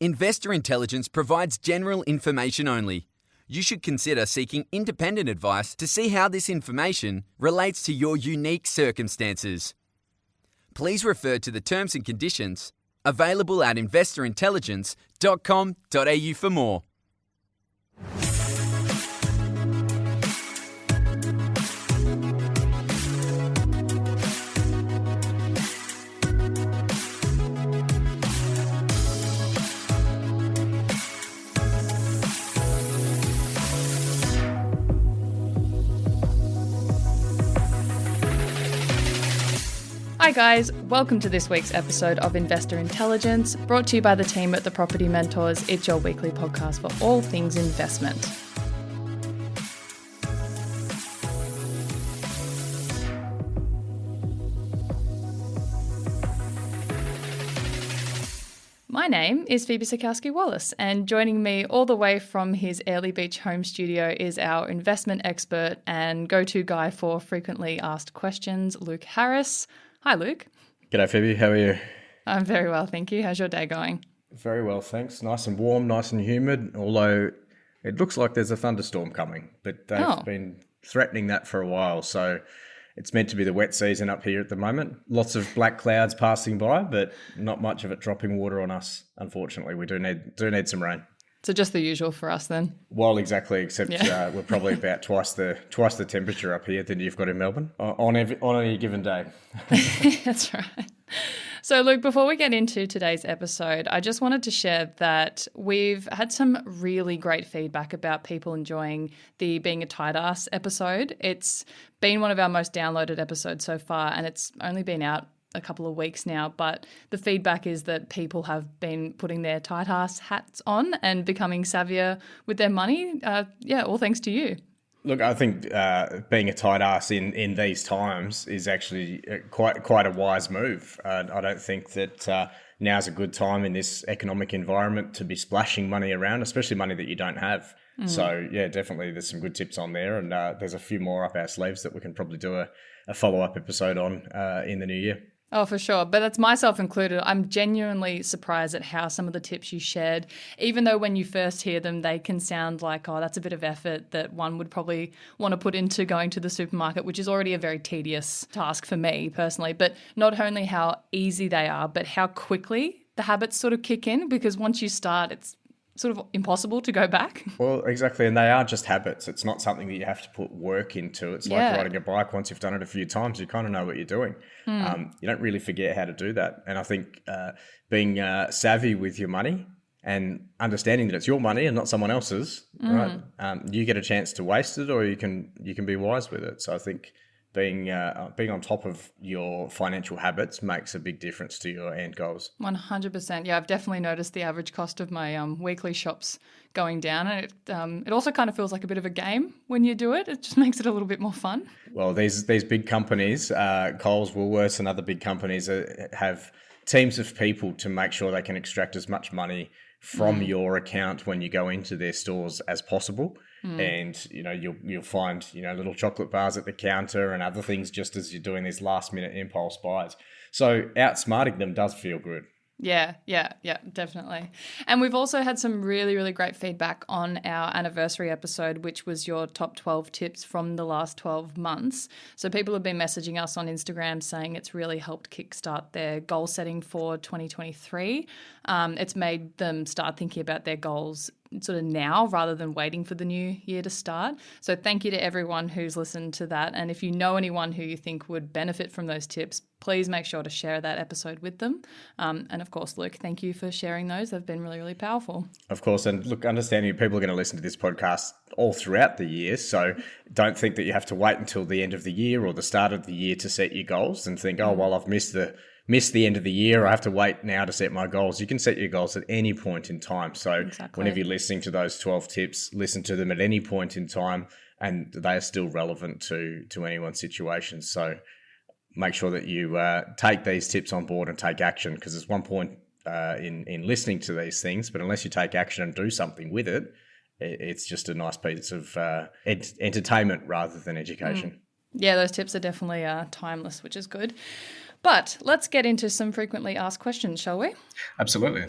Investor Intelligence provides general information only. You should consider seeking independent advice to see how this information relates to your unique circumstances. Please refer to the terms and conditions available at investorintelligence.com.au for more. Hi guys, welcome to this week's episode of Investor Intelligence, brought to you by the team at The Property Mentors. It's your weekly podcast for all things investment. My name is Phoebe Sikowski-Wallace, and joining me all the way from his Airlie Beach home studio is our investment expert and go-to guy for frequently asked questions, Luke Harris. Hi, Luke. G'day, Phoebe. How are you? I'm very well, thank you. How's your day going? Very well, thanks. Nice and warm, nice and humid, although it looks like there's a thunderstorm coming, but they've been threatening that for a while, so it's meant to be the wet season up here at the moment. Lots of black clouds passing by, but not much of it dropping water on us, unfortunately. We do need some rain. So just the usual for us then? Well, exactly, except we're probably about twice the temperature up here than you've got in Melbourne on any given day. That's right. So Luke, before we get into today's episode, I just wanted to share that we've had some really great feedback about people enjoying the Being a Tight Ass episode. It's been one of our most downloaded episodes so far, and it's only been out a couple of weeks now, but the feedback is that people have been putting their tight ass hats on and becoming savvier with their money. All thanks to you. Look, I think being a tight ass in these times is actually quite a wise move. I don't think that now's a good time in this economic environment to be splashing money around, especially money that you don't have. So yeah, definitely there's some good tips on there, and there's a few more up our sleeves that we can probably do a follow-up episode on in the new year. Oh, for sure. But that's myself included. I'm genuinely surprised at how some of the tips you shared, even though when you first hear them, they can sound like, oh, that's a bit of effort that one would probably want to put into going to the supermarket, which is already a very tedious task for me personally. But not only how easy they are, but how quickly the habits sort of kick in, because once you start, it's sort of impossible to go back. Well, exactly. And they are just habits. It's not something that you have to put work into. It's like riding a bike. Once you've done it a few times, you kind of know what you're doing. You don't really forget how to do that. And I think being savvy with your money and understanding that it's your money and not someone else's, right? You get a chance to waste it, or you can be wise with it. So I think being on top of your financial habits makes a big difference to your end goals. 100%. Yeah, I've definitely noticed the average cost of my weekly shops going down, and it also kind of feels like a bit of a game when you do it. It just makes it a little bit more fun. Well, these big companies, Coles, Woolworths, and other big companies have teams of people to make sure they can extract as much money from your account when you go into their stores as possible. And you'll find little chocolate bars at the counter and other things just as you're doing these last minute impulse buys. So outsmarting them does feel good. Yeah, definitely. And we've also had some really, really great feedback on our anniversary episode, which was your top 12 tips from the last 12 months. So people have been messaging us on Instagram saying it's really helped kickstart their goal setting for 2023. It's made them start thinking about their goals sort of now rather than waiting for the new year to start. So thank you to everyone who's listened to that. And if you know anyone who you think would benefit from those tips, please make sure to share that episode with them. And of course, Luke, thank you for sharing those. They've been really, really powerful. Of course. And look, understanding people are going to listen to this podcast all throughout the year. So don't think that you have to wait until the end of the year or the start of the year to set your goals and think, oh, well, I've missed the end of the year. I have to wait now to set my goals. You can set your goals at any point in time. So whenever you're listening to those 12 tips, listen to them at any point in time, and they are still relevant to anyone's situation. So make sure that you take these tips on board and take action, because there's one point in listening to these things, but unless you take action and do something with it, it's just a nice piece of entertainment rather than education. Yeah, those tips are definitely timeless, which is good. But let's get into some frequently asked questions, shall we? Absolutely.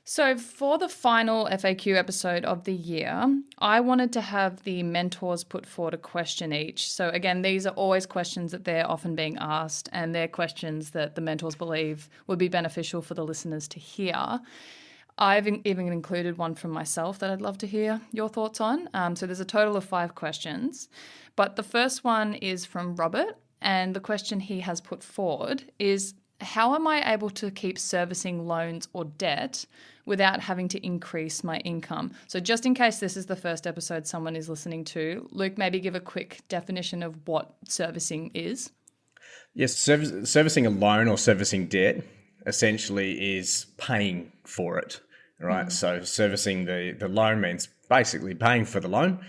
So for the final FAQ episode of the year, I wanted to have the mentors put forward a question each. So again, these are always questions that they're often being asked, and they're questions that the mentors believe would be beneficial for the listeners to hear. I've even included one from myself that I'd love to hear your thoughts on. So there's a total of 5 questions. But the first one is from Robert, and the question he has put forward is, how am I able to keep servicing loans or debt without having to increase my income? So just in case this is the first episode someone is listening to, Luke, maybe give a quick definition of what servicing is. Yes, servicing a loan or servicing debt essentially is paying for it, right? So servicing the loan means basically paying for the loan.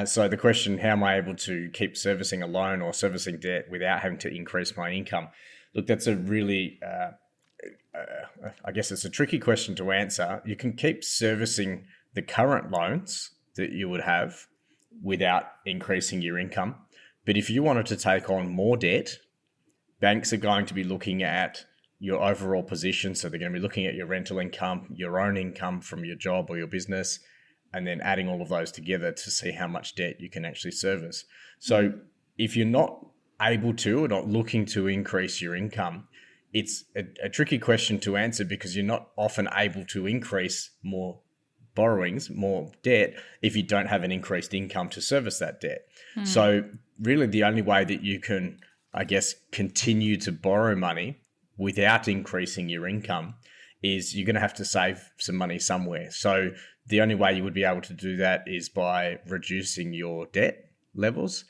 So the question, how am I able to keep servicing a loan or servicing debt without having to increase my income? Look, that's a really, I guess it's a tricky question to answer. You can keep servicing the current loans that you would have without increasing your income. But if you wanted to take on more debt, banks are going to be looking at your overall position. So they're going to be looking at your rental income, your own income from your job or your business, and then adding all of those together to see how much debt you can actually service. So if you're not able to or not looking to increase your income, it's a tricky question to answer because you're not often able to increase more borrowings, more debt, if you don't have an increased income to service that debt. So really the only way that you can, I guess, continue to borrow money without increasing your income is you're going to have to save some money somewhere. So the only way you would be able to do that is by reducing your debt levels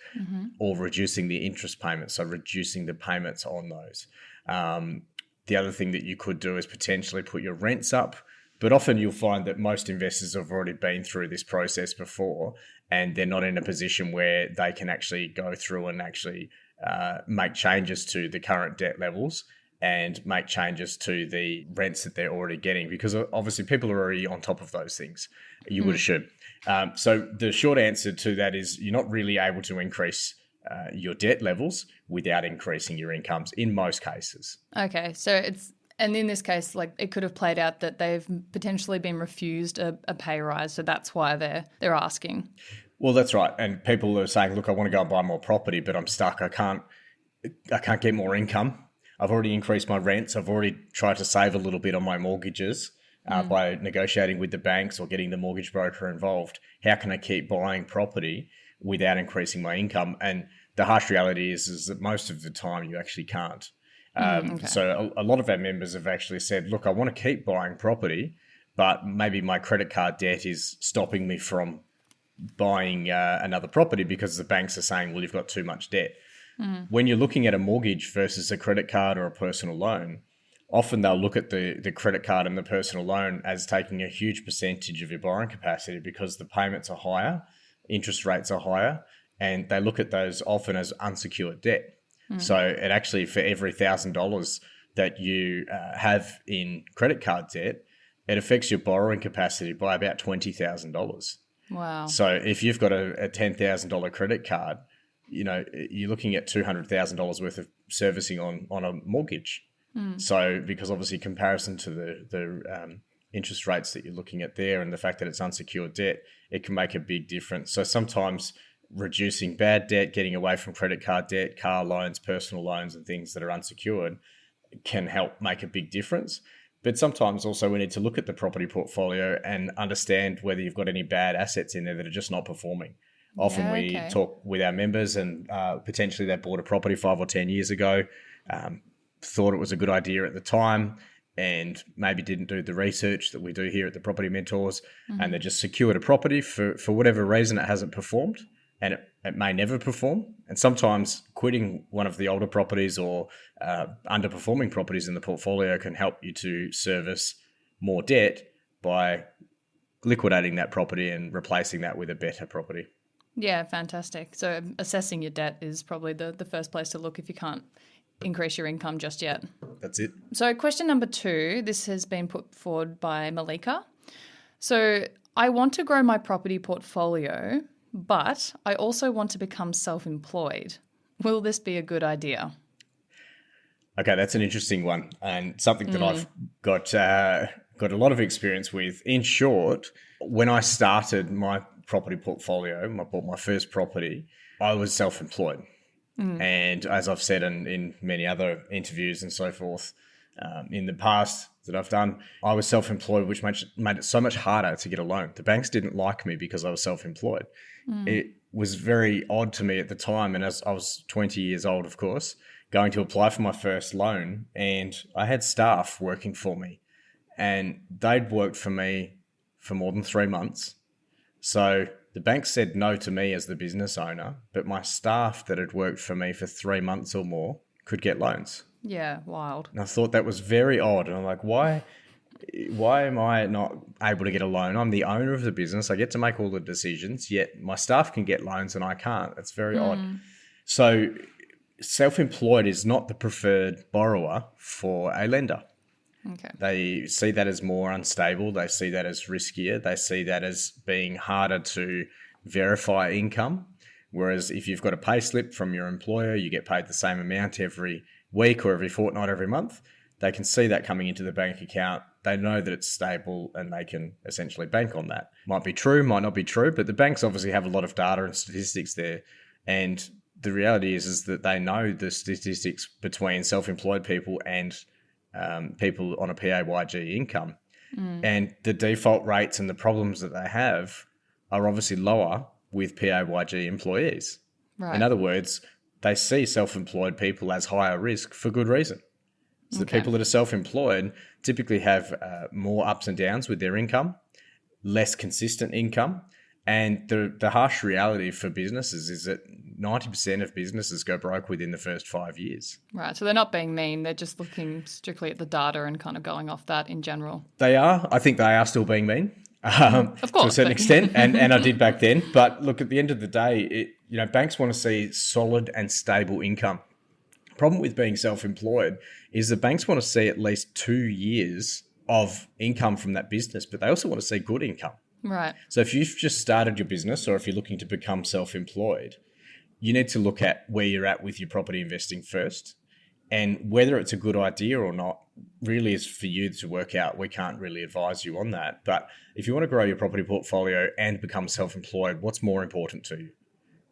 or reducing the interest payments, so reducing the payments on those. The other thing that you could do is potentially put your rents up, but often you'll find that most investors have already been through this process before and they're not in a position where they can actually go through and actually make changes to the current debt levels and make changes to the rents that they're already getting, because obviously people are already on top of those things, you would assume. So the short answer to that is you're not really able to increase your debt levels without increasing your incomes in most cases. Okay, so and in this case, like it could have played out that they've potentially been refused a pay rise, so that's why they're asking. Well, that's right. And people are saying, look, I want to go and buy more property, but I'm stuck. I can't get more income. I've already increased my rents. I've already tried to save a little bit on my mortgages by negotiating with the banks or getting the mortgage broker involved. How can I keep buying property without increasing my income? And the harsh reality is that most of the time you actually can't. So a lot of our members have actually said, look, I want to keep buying property, but maybe my credit card debt is stopping me from buying another property because the banks are saying, well, you've got too much debt. When you're looking at a mortgage versus a credit card or a personal loan, often they'll look at the credit card and the personal loan as taking a huge percentage of your borrowing capacity because the payments are higher, interest rates are higher, and they look at those often as unsecured debt. So it actually, for every $1,000 that you have in credit card debt, it affects your borrowing capacity by about $20,000. Wow. So if you've got a $10,000 credit card, you know, you're looking at $200,000 worth of servicing on a mortgage. So because obviously comparison to the interest rates that you're looking at there and the fact that it's unsecured debt, it can make a big difference. So sometimes reducing bad debt, getting away from credit card debt, car loans, personal loans and things that are unsecured can help make a big difference. But sometimes also we need to look at the property portfolio and understand whether you've got any bad assets in there that are just not performing. Often we talk with our members and potentially they bought a property 5 or 10 years ago, thought it was a good idea at the time and maybe didn't do the research that we do here at the Property Mentors, and they just secured a property for whatever reason it hasn't performed, and it may never perform. And sometimes quitting one of the older properties or underperforming properties in the portfolio can help you to service more debt by liquidating that property and replacing that with a better property. Yeah, fantastic. So assessing your debt is probably the first place to look if you can't increase your income just yet. That's it. So question number 2, this has been put forward by Malika. So I want to grow my property portfolio, but I also want to become self-employed. Will this be a good idea? Okay, that's an interesting one and something that I've got got a lot of experience with. In short, when I started my property portfolio, I bought my first property, I was self-employed. And as I've said in many other interviews and so forth, in the past that I've done, I was self-employed, which made it so much harder to get a loan. The banks didn't like me because I was self-employed. It was very odd to me at the time. And as I was 20 years old, of course, going to apply for my first loan, and I had staff working for me, and they'd worked for me for more than 3 months. So the bank said no to me as the business owner, but my staff that had worked for me for 3 months or more could get loans. Yeah, wild. And I thought that was very odd. And I'm like, why am I not able to get a loan? I'm the owner of the business. I get to make all the decisions, yet my staff can get loans and I can't. That's very odd. So self-employed is not the preferred borrower for a lender. Okay. They see that as more unstable. They see that as riskier. They see that as being harder to verify income. Whereas if you've got a pay slip from your employer, you get paid the same amount every week or every fortnight, every month. They can see that coming into the bank account. They know that it's stable and they can essentially bank on that. Might be true, might not be true, but the banks obviously have a lot of data and statistics there. And the reality is that they know the statistics between self-employed people and people on a PAYG income. And the default rates and the problems that they have are obviously lower with PAYG employees. Right. In other words, they see self-employed people as higher risk for good reason. So the people that are self-employed typically have more ups and downs with their income, less consistent income. And the harsh reality for businesses is that 90% of businesses go broke within the first 5 years. Right. So they're not being mean. They're just looking strictly at the data and kind of going off that in general. They are. I think they are still being mean. Of course, to a certain extent, and I did back then. But look, at the end of the day, banks want to see solid and stable income. Problem with being self-employed is the banks want to see at least 2 years of income from that business, but they also want to see good income. Right. So if you've just started your business or if you're looking to become self-employed, you need to look at where you're at with your property investing first, and whether it's a good idea or not really is for you to work out. We can't really advise you on that. But if you want to grow your property portfolio and become self-employed, what's more important to you?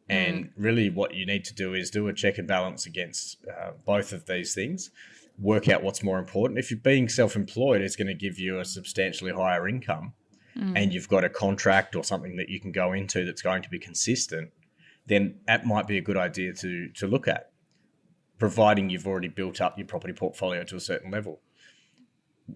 And really what you need to do is do a check and balance against both of these things, work out what's more important. If you're being self-employed, it's going to give you a substantially higher income and you've got a contract or something that you can go into that's going to be consistent, then that might be a good idea to look at, providing you've already built up your property portfolio to a certain level.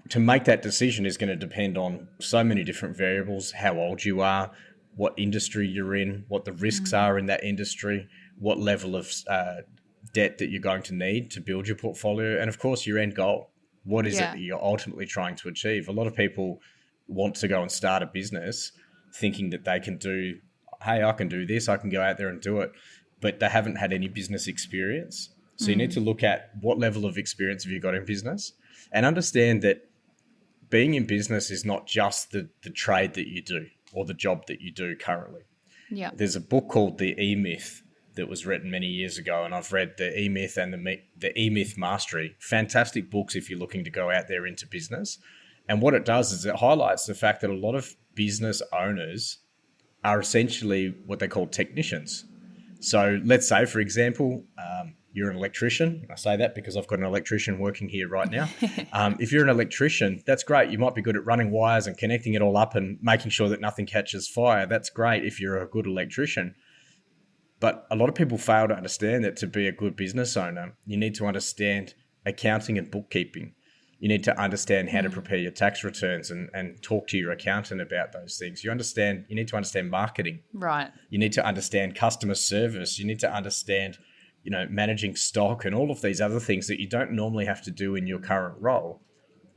To make that decision is going to depend on so many different variables: how old you are, what industry you're in, what the risks are in that industry, what level of debt that you're going to need to build your portfolio, and of course your end goal. What is it that you're ultimately trying to achieve? A lot of people want to go and start a business thinking that they can do, hey, I can do this, I can go out there and do it, but they haven't had any business experience. So you need to look at what level of experience have you got in business, and understand that being in business is not just the trade that you do or the job that you do currently. Yeah. There's a book called The E-Myth that was written many years ago, and I've read The E-Myth and the E-Myth Mastery. Fantastic books if you're looking to go out there into business. And what it does is it highlights the fact that a lot of business owners are essentially what they call technicians. So let's say, for example, you're an electrician. I say that because I've got an electrician working here right now. If you're an electrician, that's great. You might be good at running wires and connecting it all up and making sure that nothing catches fire. That's great if you're a good electrician. But a lot of people fail to understand that to be a good business owner, you need to understand accounting and bookkeeping. You need to understand how to prepare your tax returns and talk to your accountant about those things. You need to understand marketing. Right. You need to understand customer service. You need to understand, managing stock and all of these other things that you don't normally have to do in your current role.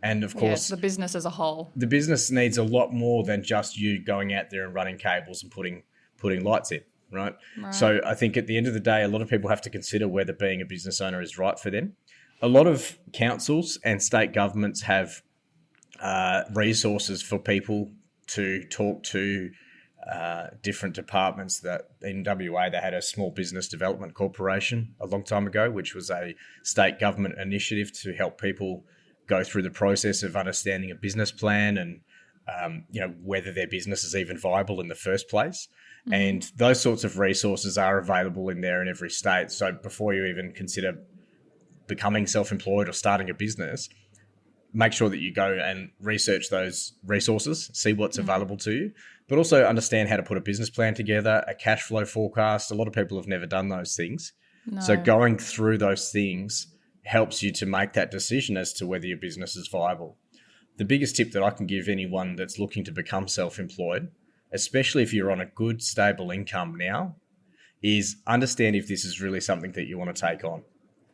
And of course, the business as a whole. The business needs a lot more than just you going out there and running cables and putting lights in, right? So I think at the end of the day, a lot of people have to consider whether being a business owner is right for them. A lot of councils and state governments have resources for people to talk to different departments. That in WA, they had a Small Business Development Corporation a long time ago, which was a state government initiative to help people go through the process of understanding a business plan and whether their business is even viable in the first place. Mm-hmm. And those sorts of resources are available in there in every state. So before you even consider becoming self-employed or starting a business, make sure that you go and research those resources, see what's available to you, but also understand how to put a business plan together, a cash flow forecast. A lot of people have never done those things. No. So going through those things helps you to make that decision as to whether your business is viable. The biggest tip that I can give anyone that's looking to become self-employed, especially if you're on a good, stable income now, is understand if this is really something that you want to take on.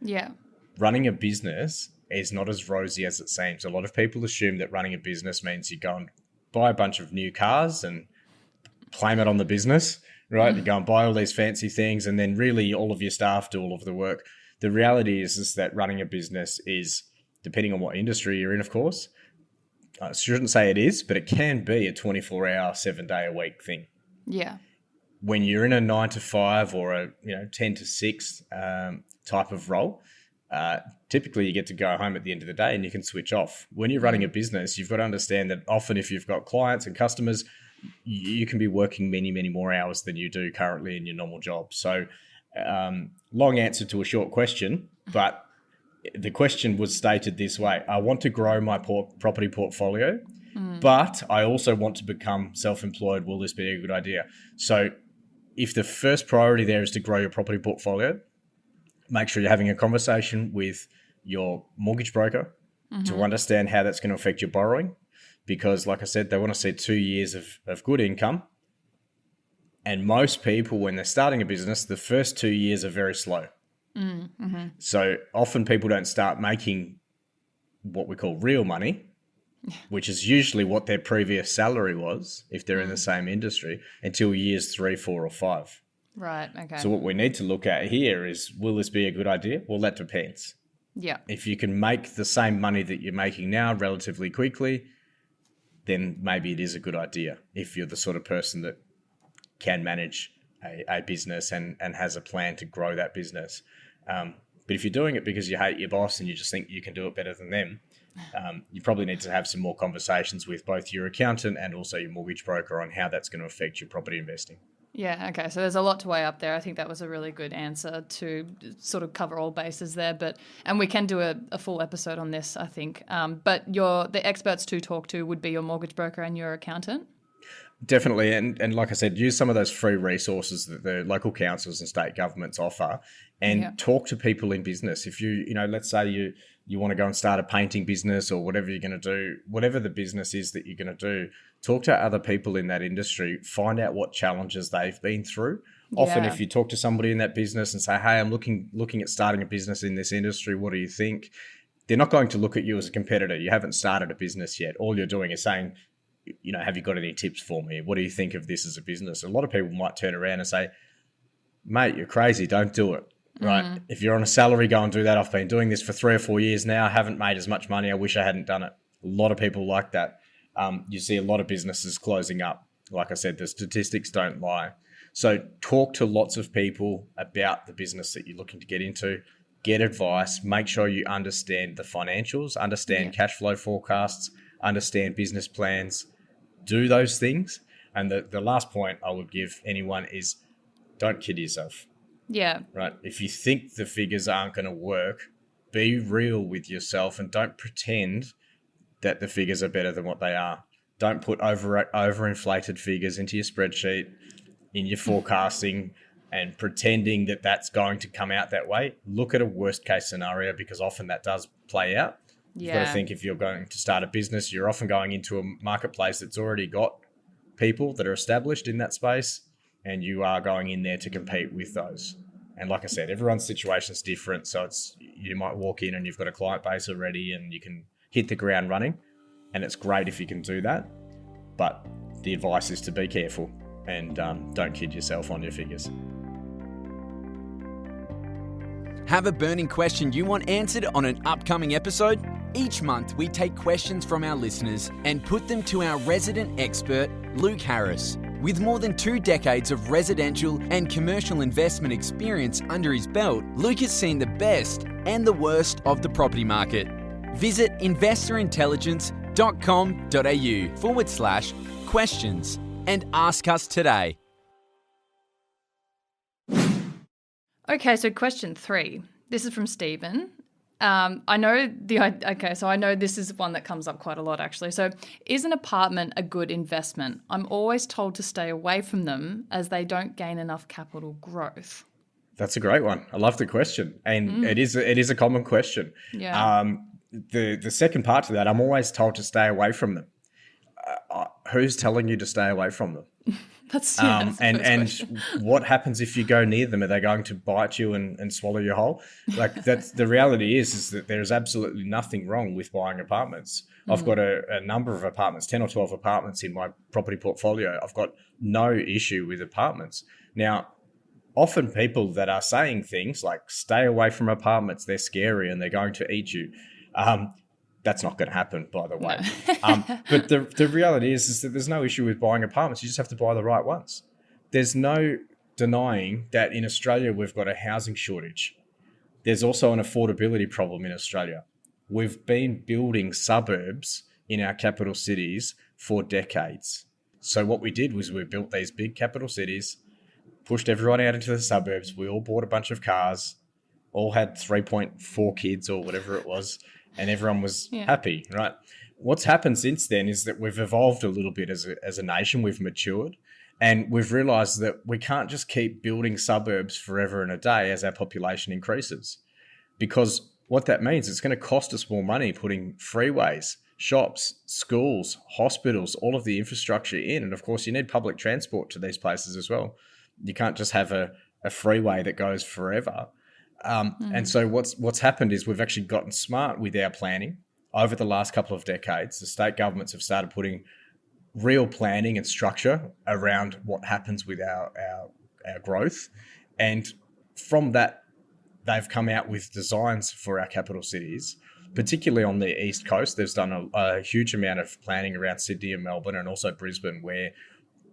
Yeah. Running a business is not as rosy as it seems. A lot of people assume that running a business means you go and buy a bunch of new cars and claim it on the business, right? You go and buy all these fancy things and then really all of your staff do all of the work. The reality is that running a business is, depending on what industry you're in, of course, I shouldn't say it is, but it can be a 24-hour, 7-day-a-week thing. Yeah. When you're in a 9 to 5 or a 10 to 6 type of role, typically you get to go home at the end of the day and you can switch off. When you're running a business, you've got to understand that often if you've got clients and customers, you can be working many, many more hours than you do currently in your normal job. So long answer to a short question, but the question was stated this way: I want to grow my property portfolio, but I also want to become self-employed. Will this be a good idea? So if the first priority there is to grow your property portfolio, make sure you're having a conversation with your mortgage broker to understand how that's going to affect your borrowing. Because like I said, they want to see 2 years of good income. And most people, when they're starting a business, the first 2 years are very slow. Mm-hmm. So often people don't start making what we call real money, which is usually what their previous salary was if they're in the same industry, until years 3, 4, or 5. Right, okay. So what we need to look at here is, will this be a good idea? Well, that depends. Yeah. If you can make the same money that you're making now relatively quickly, then maybe it is a good idea if you're the sort of person that can manage a business and has a plan to grow that business. But if you're doing it because you hate your boss and you just think you can do it better than them, you probably need to have some more conversations with both your accountant and also your mortgage broker on how that's going to affect your property investing. Yeah, okay. So there's a lot to weigh up there. I think that was a really good answer to sort of cover all bases there. And we can do a full episode on this, I think. But the experts to talk to would be your mortgage broker and your accountant? Definitely. And like I said, use some of those free resources that the local councils and state governments offer and talk to people in business. If let's say you want to go and start a painting business or whatever you're going to do, whatever the business is that you're going to do, talk to other people in that industry, find out what challenges they've been through. Often if you talk to somebody in that business and say, hey, I'm looking at starting a business in this industry, what do you think? They're not going to look at you as a competitor. You haven't started a business yet. All you're doing is saying, have you got any tips for me? What do you think of this as a business? A lot of people might turn around and say, mate, you're crazy. Don't do it. Right. If you're on a salary, go and do that. I've been doing this for 3 or 4 years now. I haven't made as much money. I wish I hadn't done it. A lot of people like that. You see a lot of businesses closing up. Like I said, the statistics don't lie. So talk to lots of people about the business that you're looking to get into. Get advice. Make sure you understand the financials, understand cash flow forecasts, understand business plans. Do those things. And the last point I would give anyone is, don't kid yourself. Yeah. Right. If you think the figures aren't going to work, be real with yourself and don't pretend that the figures are better than what they are. Don't put overinflated figures into your spreadsheet, in your forecasting, and pretending that that's going to come out that way. Look at a worst case scenario, because often that does play out. You've got to think, if you're going to start a business, you're often going into a marketplace that's already got people that are established in that space, and you are going in there to compete with those. And like I said, everyone's situation is different. So you might walk in and you've got a client base already and you can hit the ground running. And it's great if you can do that. But the advice is to be careful and don't kid yourself on your figures. Have a burning question you want answered on an upcoming episode? Each month, we take questions from our listeners and put them to our resident expert, Luke Harris. With more than 2 decades of residential and commercial investment experience under his belt, Luke has seen the best and the worst of the property market. Visit investorintelligence.com.au/questions and ask us today. Okay, so question 3. This is from Stephen. I know this is one that comes up quite a lot, actually. So, is an apartment a good investment? I'm always told to stay away from them as they don't gain enough capital growth. That's a great one. I love the question, and it is a common question. Yeah. The second part to that, I'm always told to stay away from them. Who's telling you to stay away from them? That's the first question. What happens if you go near them? Are they going to bite you and swallow you whole? Like, that's the reality is that there's absolutely nothing wrong with buying apartments. I've got a number of apartments, 10 or 12 apartments in my property portfolio. I've got no issue with apartments. Now, often people that are saying things like stay away from apartments, they're scary and they're going to eat you. That's not going to happen, by the way. No. But the reality is that there's no issue with buying apartments. You just have to buy the right ones. There's no denying that in Australia, we've got a housing shortage. There's also an affordability problem in Australia. We've been building suburbs in our capital cities for decades. So what we did was we built these big capital cities, pushed everyone out into the suburbs. We all bought a bunch of cars, all had 3.4 kids or whatever it was. And everyone was happy, right? What's happened since then is that we've evolved a little bit as a nation. We've matured, and we've realised that we can't just keep building suburbs forever and a day as our population increases, because what that means is it's going to cost us more money putting freeways, shops, schools, hospitals, all of the infrastructure in, and of course you need public transport to these places as well. You can't just have a freeway that goes forever. And so what's happened is we've actually gotten smart with our planning over the last couple of decades. The state governments have started putting real planning and structure around what happens with our growth. And from that, they've come out with designs for our capital cities, particularly on the East Coast. There's done a huge amount of planning around Sydney and Melbourne and also Brisbane, where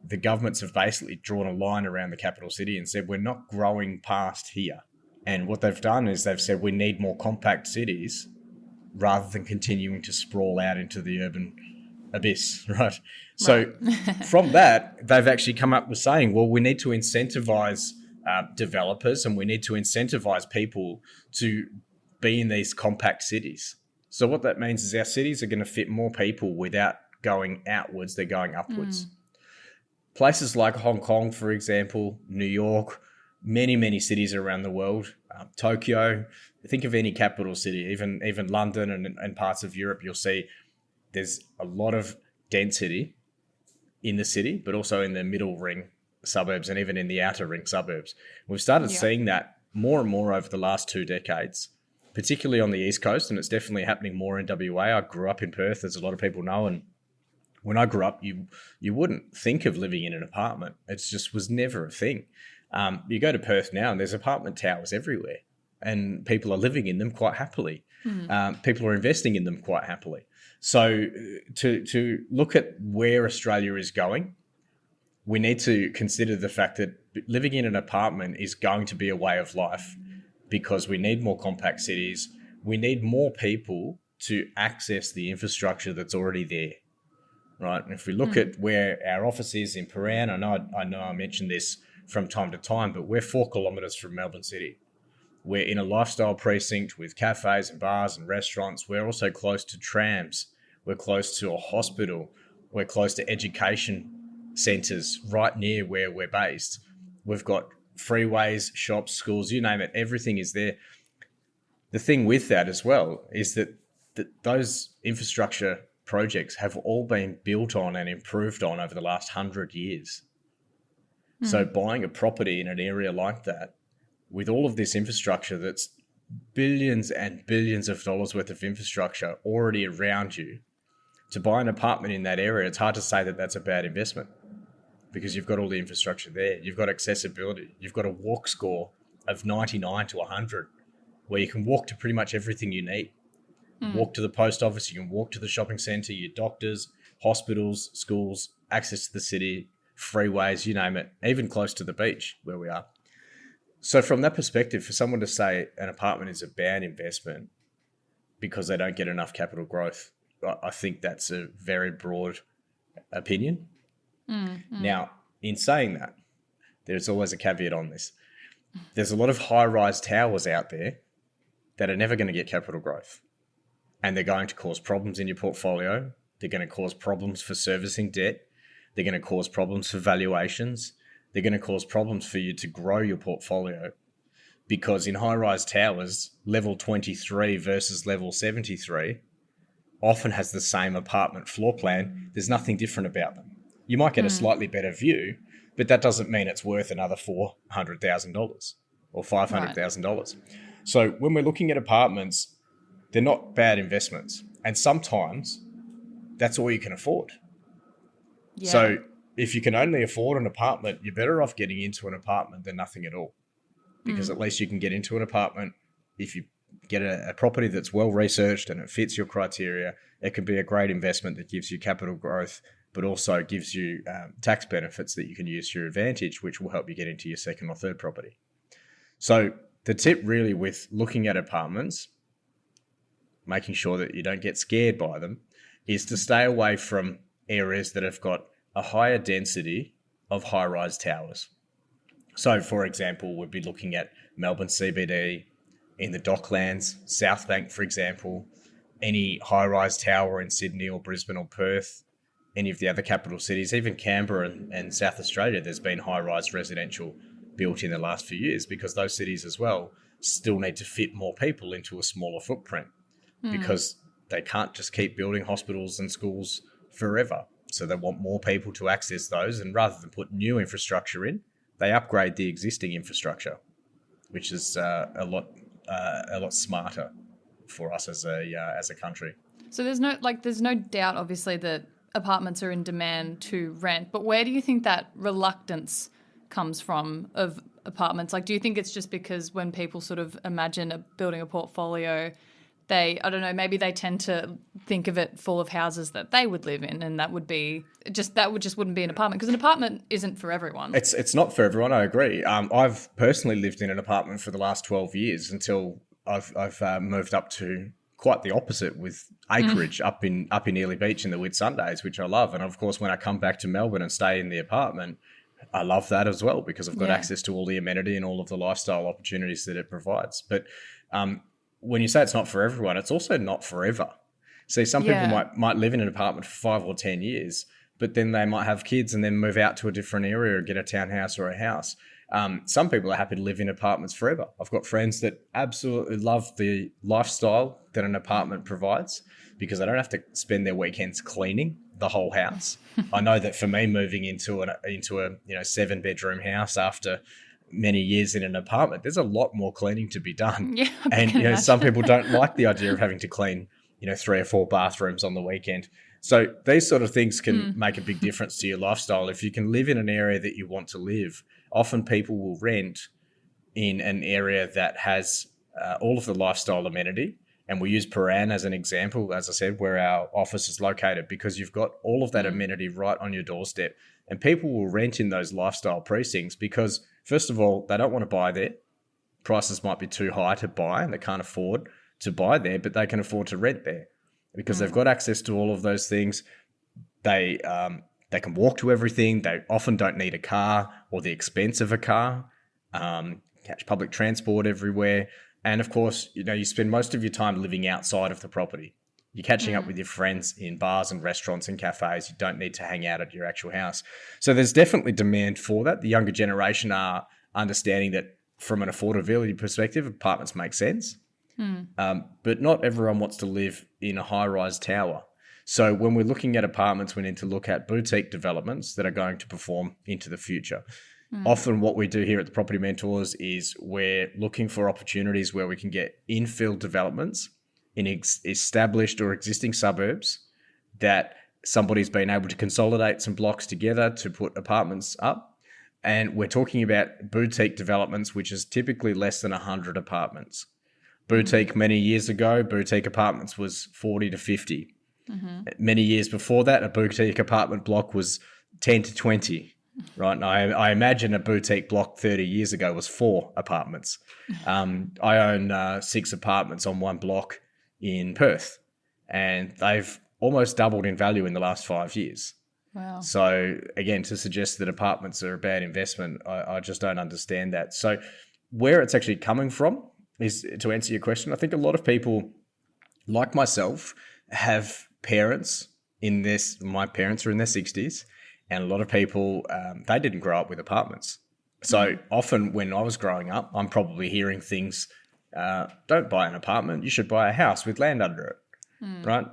the governments have basically drawn a line around the capital city and said, we're not growing past here. And what they've done is they've said we need more compact cities rather than continuing to sprawl out into the urban abyss, right? So from that, they've actually come up with saying, well, we need to incentivize developers and we need to incentivize people to be in these compact cities. So what that means is our cities are going to fit more people without going outwards, they're going upwards. Places like Hong Kong, for example, New York, many cities around the world, Tokyo, think of any capital city, even London and parts of Europe, you'll see there's a lot of density in the city, but also in the middle ring suburbs and even in the outer ring suburbs. We've started seeing that more and more over the last 2 decades, particularly on the East Coast, and it's definitely happening more in WA. I grew up in Perth, as a lot of people know, and when I grew up, you wouldn't think of living in an apartment. It just was never a thing. You go to Perth now and there's apartment towers everywhere and people are living in them quite happily. People are investing in them quite happily. So to look at where Australia is going, we need to consider the fact that living in an apartment is going to be a way of life because we need more compact cities. We need more people to access the infrastructure that's already there, right? And if we look at where our office is in Paran, I know I mentioned this from time to time, but we're 4 kilometres from Melbourne City. We're in a lifestyle precinct with cafes and bars and restaurants. We're also close to trams. We're close to a hospital. We're close to education centres right near where we're based. We've got freeways, shops, schools, you name it. Everything is there. The thing with that as well is that those infrastructure projects have all been built on and improved on over the last 100 years. So buying a property in an area like that, with all of this infrastructure that's billions and billions of dollars worth of infrastructure already around you, to buy an apartment in that area, it's hard to say that that's a bad investment because you've got all the infrastructure there. You've got accessibility. You've got a walk score of 99 to 100 where you can walk to pretty much everything you need. Walk to the post office, you can walk to the shopping centre, your doctors, hospitals, schools, access to the city, freeways, you name it, even close to the beach where we are. So from that perspective, for someone to say an apartment is a bad investment, because they don't get enough capital growth. I think that's a very broad opinion. Now, in saying that, there's always a caveat on this. There's a lot of high-rise towers out there that are never going to get capital growth, and they're going to cause problems in your portfolio. They're going to cause problems for servicing debt. They're going to cause problems for valuations. They're going to cause problems for you to grow your portfolio, because in high-rise towers, level 23 versus level 73 often has the same apartment floor plan. There's nothing different about them. You might get a slightly better view, but that doesn't mean it's worth another $400,000 or $500,000. So when we're looking at apartments, they're not bad investments. And sometimes that's all you can afford. Yeah. So if you can only afford an apartment, you're better off getting into an apartment than nothing at all. Because at least you can get into an apartment. If you get a property that's well researched and it fits your criteria, it can be a great investment that gives you capital growth, but also gives you tax benefits that you can use to your advantage, which will help you get into your second or third property. So the tip really with looking at apartments, making sure that you don't get scared by them, is to stay away from areas that have got a higher density of high-rise towers. So, for example, we'd be looking at Melbourne CBD, in the Docklands, South Bank, for example, any high-rise tower in Sydney or Brisbane or Perth, any of the other capital cities, even Canberra and South Australia, there's been high-rise residential built in the last few years, because those cities as well still need to fit more people into a smaller footprint, because they can't just keep building hospitals and schools forever. So they want more people to access those, and rather than put new infrastructure in, they upgrade the existing infrastructure, which is a lot smarter for us as a country. So there's no doubt, obviously, that apartments are in demand to rent. But where do you think that reluctance comes from of apartments? Like, do you think it's just because when people sort of imagine building a portfolio, maybe they tend to think of it full of houses that they would live in, and that wouldn't be an apartment, because an apartment isn't for everyone. It's not for everyone. I agree. I've personally lived in an apartment for the last 12 years until I've moved up to quite the opposite with acreage up in Ely Beach in the Whitsundays, which I love. And of course, when I come back to Melbourne and stay in the apartment, I love that as well, because I've got access to all the amenity and all of the lifestyle opportunities that it provides. But when you say it's not for everyone, it's also not forever. See, some people might live in an apartment for 5 or 10 years, but then they might have kids and then move out to a different area or get a townhouse or a house. Some people are happy to live in apartments forever. I've got friends that absolutely love the lifestyle that an apartment provides, because they don't have to spend their weekends cleaning the whole house. I know that for me, moving into a 7-bedroom house after many years in an apartment, there's a lot more cleaning to be done. Yeah, and some people don't like the idea of having to clean 3 or 4 bathrooms on the weekend. So these sort of things can make a big difference to your lifestyle. If you can live in an area that you want to live, often people will rent in an area that has all of the lifestyle amenity. And we use Paran as an example, as I said, where our office is located, because you've got all of that amenity right on your doorstep. And people will rent in those lifestyle precincts because, first of all, they don't want to buy there. Prices might be too high to buy and they can't afford to buy there, but they can afford to rent there because they've got access to all of those things. They can walk to everything. They often don't need a car or the expense of a car. Catch public transport everywhere. And of course, you spend most of your time living outside of the property. You're catching up with your friends in bars and restaurants and cafes. You don't need to hang out at your actual house. So there's definitely demand for that. The younger generation are understanding that from an affordability perspective, apartments make sense. But not everyone wants to live in a high-rise tower. So when we're looking at apartments, we need to look at boutique developments that are going to perform into the future. Often what we do here at the Property Mentors is we're looking for opportunities where we can get infill developments in established or existing suburbs that somebody's been able to consolidate some blocks together to put apartments up. And we're talking about boutique developments, which is typically less than 100 apartments. Boutique many years ago, boutique apartments was 40 to 50. Many years before that, a boutique apartment block was 10 to 20. Right. And I imagine a boutique block 30 years ago was 4 apartments. I own 6 apartments on one block in Perth, and they've almost doubled in value in the last 5 years. Wow. So again, to suggest that apartments are a bad investment, I just don't understand that. So where it's actually coming from is, to answer your question, I think a lot of people like myself have parents in this. My parents are in their 60s, and a lot of people, they didn't grow up with apartments. So often when I was growing up, I'm probably hearing things, don't buy an apartment, you should buy a house with land under it, right?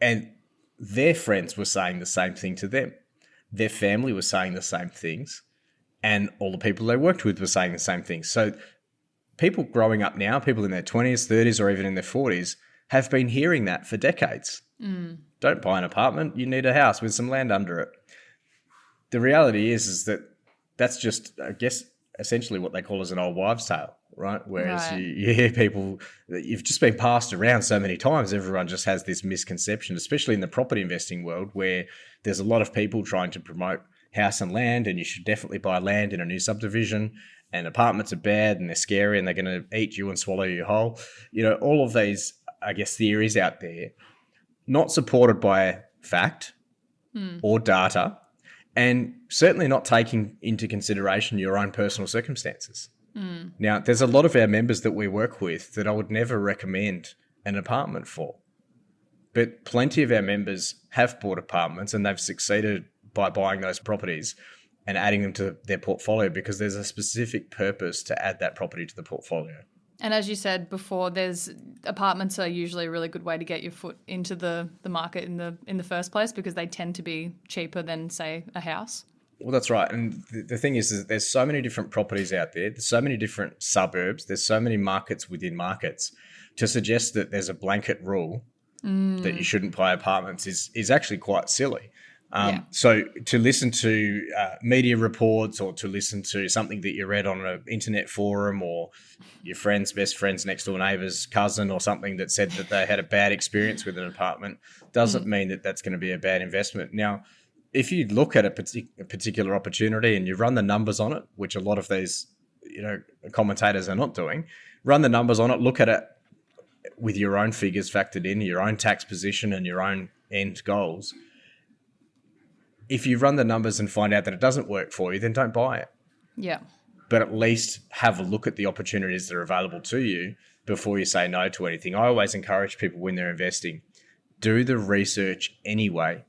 And their friends were saying the same thing to them. Their family was saying the same things, and all the people they worked with were saying the same things. So people growing up now, people in their 20s, 30s, or even in their 40s, have been hearing that for decades. Don't buy an apartment, you need a house with some land under it. The reality is that that's just, I guess, essentially what they call as an old wives' tale, right? Whereas you hear people that you've just been passed around so many times, everyone just has this misconception, especially in the property investing world, where there's a lot of people trying to promote house and land, and you should definitely buy land in a new subdivision, and apartments are bad and they're scary and they're going to eat you and swallow you whole. You know, all of these, I guess, theories out there, not supported by fact or data, and certainly not taking into consideration your own personal circumstances. Now, there's a lot of our members that we work with that I would never recommend an apartment for. But plenty of our members have bought apartments, and they've succeeded by buying those properties and adding them to their portfolio because there's a specific purpose to add that property to the portfolio. And as you said before, apartments are usually a really good way to get your foot into the market in the first place, because they tend to be cheaper than, say, a house. Well, that's right. And the thing is that there's so many different properties out there. There's so many different suburbs. There's so many markets within markets. To suggest that there's a blanket rule that you shouldn't buy apartments is actually quite silly. So to listen to media reports, or to listen to something that you read on an internet forum, or your friend's best friend's next door neighbour's cousin or something that said that they had a bad experience with an apartment, doesn't mean that that's going to be a bad investment. Now, if you look at a particular opportunity and you run the numbers on it, which a lot of these, commentators are not doing, run the numbers on it, look at it with your own figures factored in, your own tax position and your own end goals. If you run the numbers and find out that it doesn't work for you, then don't buy it. Yeah. But at least have a look at the opportunities that are available to you before you say no to anything. I always encourage people when they're investing, do the research anyway.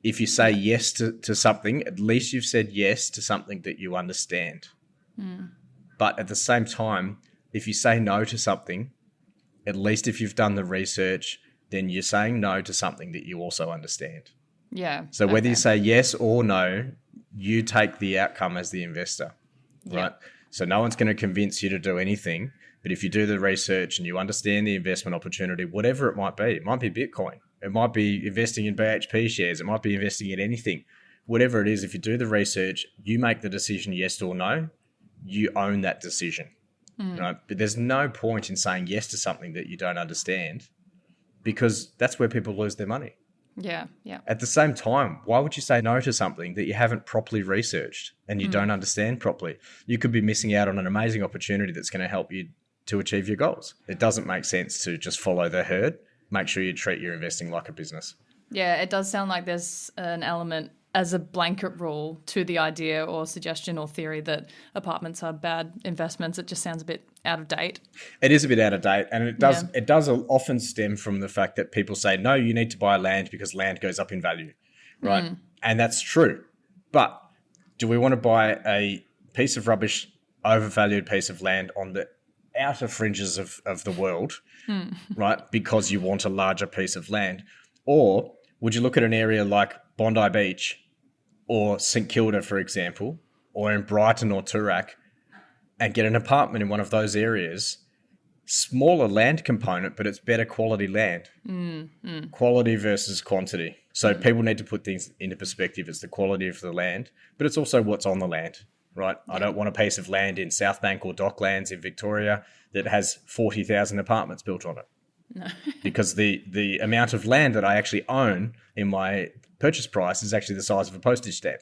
If you say yes to something, at least you've said yes to something that you understand. But at the same time, if you say no to something, at least if you've done the research, then you're saying no to something that you also understand. Yeah. So whether you say yes or no, you take the outcome as the investor, right? So no one's going to convince you to do anything. But if you do the research and you understand the investment opportunity, whatever it might be Bitcoin, it might be investing in BHP shares, it might be investing in anything. Whatever it is, if you do the research, you make the decision yes or no, you own that decision. Right? But there's no point in saying yes to something that you don't understand, because that's where people lose their money. Yeah. At the same time, why would you say no to something that you haven't properly researched and you don't understand properly? You could be missing out on an amazing opportunity that's going to help you to achieve your goals. It doesn't make sense to just follow the herd. Make sure you treat your investing like a business. Yeah, it does sound like there's an element as a blanket rule to the idea or suggestion or theory that apartments are bad investments. It just sounds a bit out of date. It is a bit out of date, and it does often stem from the fact that people say, no, you need to buy land because land goes up in value, right? And that's true. But do we want to buy a piece of rubbish, overvalued piece of land on the outer fringes of the world, right, because you want a larger piece of land? Or would you look at an area like Bondi Beach or St Kilda, for example, or in Brighton or Toorak, and get an apartment in one of those areas? Smaller land component, but it's better quality land. Quality versus quantity. So people need to put things into perspective. It's the quality of the land, but it's also what's on the land, right? I don't want a piece of land in Southbank or Docklands in Victoria that has 40,000 apartments built on it. No. Because the amount of land that I actually own in my purchase price is actually the size of a postage stamp.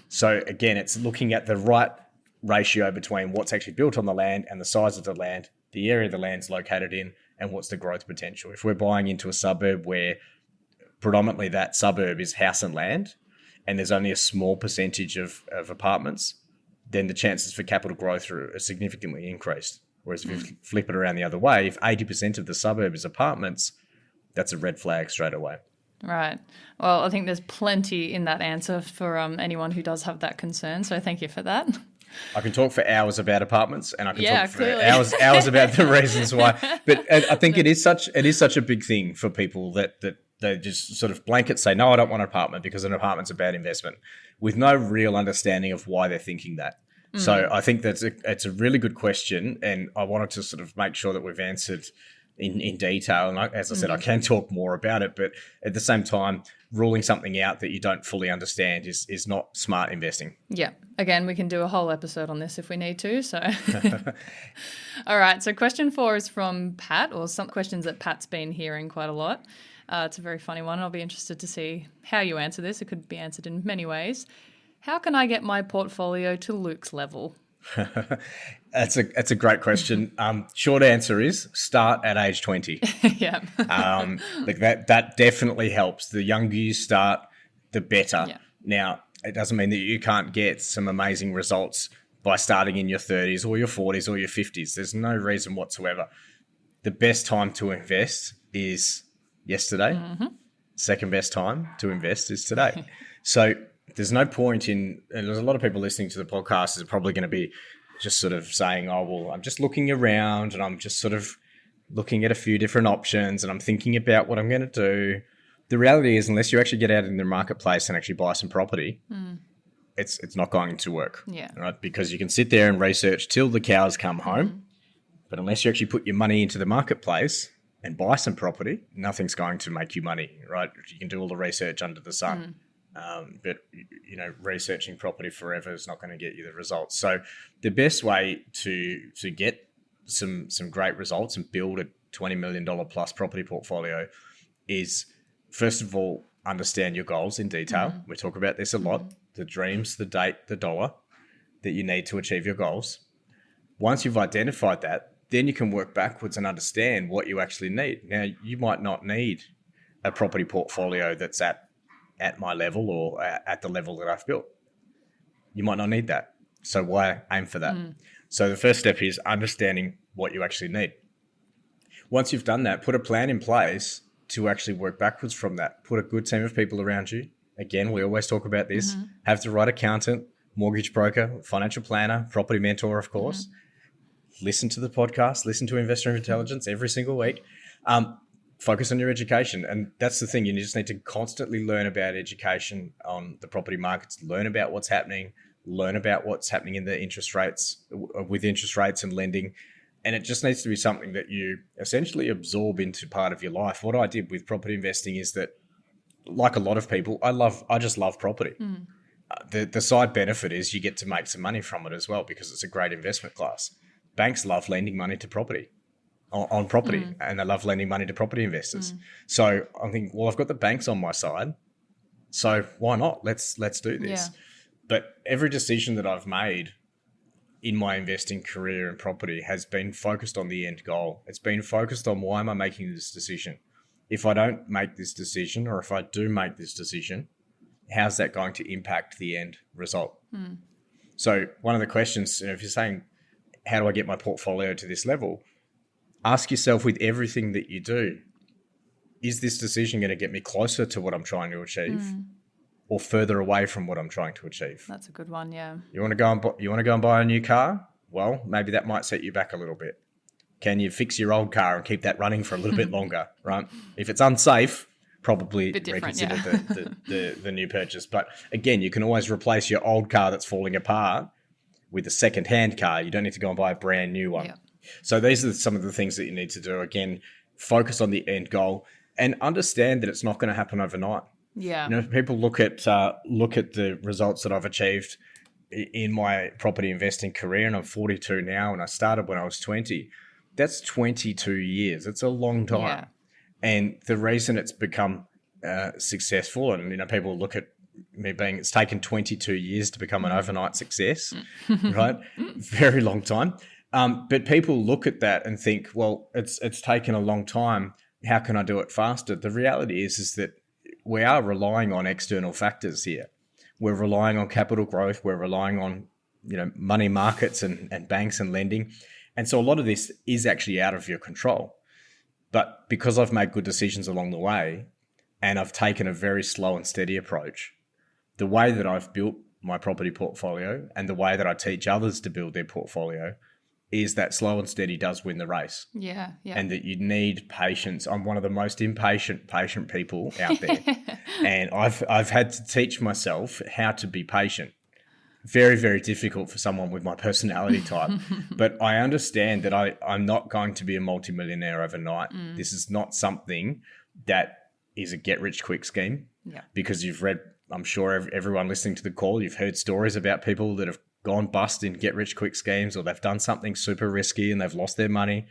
So again, it's looking at the right ratio between what's actually built on the land and the size of the land, the area the land's located in, and what's the growth potential. If we're buying into a suburb where predominantly that suburb is house and land, and there's only a small percentage of apartments, then the chances for capital growth are significantly increased. Whereas if you flip it around the other way, if 80% of the suburb is apartments, that's a red flag straight away. Right. Well, I think there's plenty in that answer for anyone who does have that concern. So thank you for that. I can talk for hours about apartments, and I can talk for clearly. hours about the reasons why. But I think it is such a big thing for people that they just sort of blanket say, no, I don't want an apartment because an apartment's a bad investment, with no real understanding of why they're thinking that. So I think it's a really good question, and I wanted to sort of make sure that we've answered in detail. And as I said, I can talk more about it, but at the same time, ruling something out that you don't fully understand is not smart investing. Yeah. Again, we can do a whole episode on this if we need to. So, all right. So question 4 is from Pat, or some questions that Pat's been hearing quite a lot. It's a very funny one. I'll be interested to see how you answer this. It could be answered in many ways. How can I get my portfolio to Luke's level? That's a great question. Short answer is start at age 20. Yeah. Like that definitely helps. The younger you start, the better. Yeah. Now, it doesn't mean that you can't get some amazing results by starting in your 30s or your 40s or your 50s. There's no reason whatsoever. The best time to invest is yesterday. Second best time to invest is today. So there's no point and there's a lot of people listening to the podcast is probably going to be just sort of saying, oh, well, I'm just looking around and I'm just sort of looking at a few different options and I'm thinking about what I'm going to do. The reality is, unless you actually get out in the marketplace and actually buy some property, it's not going to work. Yeah. Right? Because you can sit there and research till the cows come home, but unless you actually put your money into the marketplace and buy some property, nothing's going to make you money, right? You can do all the research under the sun. But researching property forever is not going to get you the results. So the best way to get some great results and build a $20 million plus property portfolio is, first of all, understand your goals in detail. We talk about this a lot, the dreams, the date, the dollar that you need to achieve your goals. Once you've identified that, then you can work backwards and understand what you actually need. Now, you might not need a property portfolio that's at my level or at the level that I've built. You might not need that. So why aim for that? So the first step is understanding what you actually need. Once you've done that, put a plan in place to actually work backwards from that. Put a good team of people around you. Again, we always talk about this. Have the right accountant, mortgage broker, financial planner, property mentor, of course. Listen to the podcast, listen to Investor Intelligence every single week. Focus on your education. And that's the thing. You just need to constantly learn about education on the property markets, learn about what's happening, learn about what's happening in the interest rates, with interest rates and lending. And it just needs to be something that you essentially absorb into part of your life. What I did with property investing is that, like a lot of people, I just love property. The side benefit is you get to make some money from it as well because it's a great investment class. Banks love lending money to property. On property, and they love lending money to property investors. So I think, well, I've got the banks on my side, so why not? Let's do this. Yeah. But every decision that I've made in my investing career in property has been focused on the end goal. It's been focused on, why am I making this decision? If I don't make this decision, or if I do make this decision, how's that going to impact the end result? So one of the questions, if you're saying, how do I get my portfolio to this level? Ask yourself, with everything that you do, is this decision going to get me closer to what I'm trying to achieve or further away from what I'm trying to achieve? That's a good one, yeah. You want to go and buy a new car? Well, maybe that might set you back a little bit. Can you fix your old car and keep that running for a little bit longer, right? If it's unsafe, probably reconsider the new purchase. But again, you can always replace your old car that's falling apart with a second-hand car. You don't need to go and buy a brand new one. Yeah. So these are some of the things that you need to do. Again, focus on the end goal and understand that it's not going to happen overnight. Yeah. People look at the results that I've achieved in my property investing career, and I'm 42 now, and I started when I was 20. That's 22 years. It's a long time. Yeah. And the reason it's become successful, and people look at me being, it's taken 22 years to become an overnight success, right? Very long time. But people look at that and think, well, it's taken a long time. How can I do it faster? The reality is that we are relying on external factors here. We're relying on capital growth. We're relying on, money markets and banks and lending. And so a lot of this is actually out of your control. But because I've made good decisions along the way and I've taken a very slow and steady approach, the way that I've built my property portfolio and the way that I teach others to build their portfolio is that slow and steady does win the race. Yeah. And that you need patience. I'm one of the most patient people out there. And I've had to teach myself how to be patient. Very, very difficult for someone with my personality type. But I understand that I'm not going to be a multimillionaire overnight. This is not something that is a get-rich-quick scheme. Yeah. Because you've read, I'm sure everyone listening to the call, you've heard stories about people that have gone bust in get-rich-quick schemes, or they've done something super risky and they've lost their money.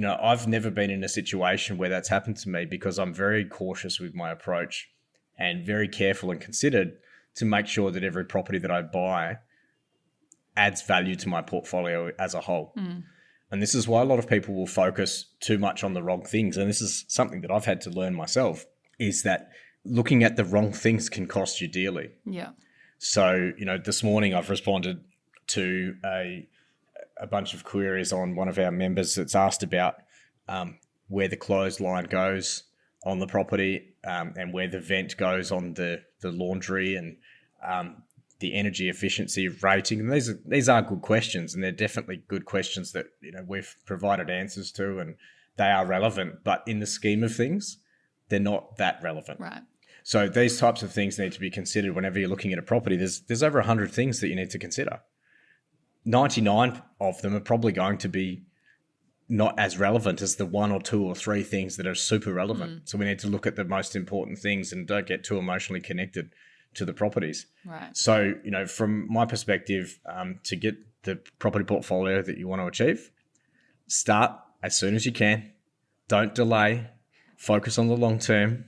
I've never been in a situation where that's happened to me because I'm very cautious with my approach and very careful and considered to make sure that every property that I buy adds value to my portfolio as a whole. And this is why a lot of people will focus too much on the wrong things. And this is something that I've had to learn myself, is that looking at the wrong things can cost you dearly. Yeah. So, this morning I've responded to a bunch of queries on one of our members that's asked about where the clothesline goes on the property and where the vent goes on the laundry and the energy efficiency rating. And these are good questions, and they're definitely good questions that we've provided answers to, and they are relevant. But in the scheme of things, they're not that relevant. Right. So these types of things need to be considered whenever you're looking at a property. There's over 100 things that you need to consider. 99 of them are probably going to be not as relevant as the 1 or 2 or 3 things that are super relevant. So we need to look at the most important things and don't get too emotionally connected to the properties. Right. So, from my perspective, to get the property portfolio that you want to achieve, start as soon as you can. Don't delay. Focus on the long term.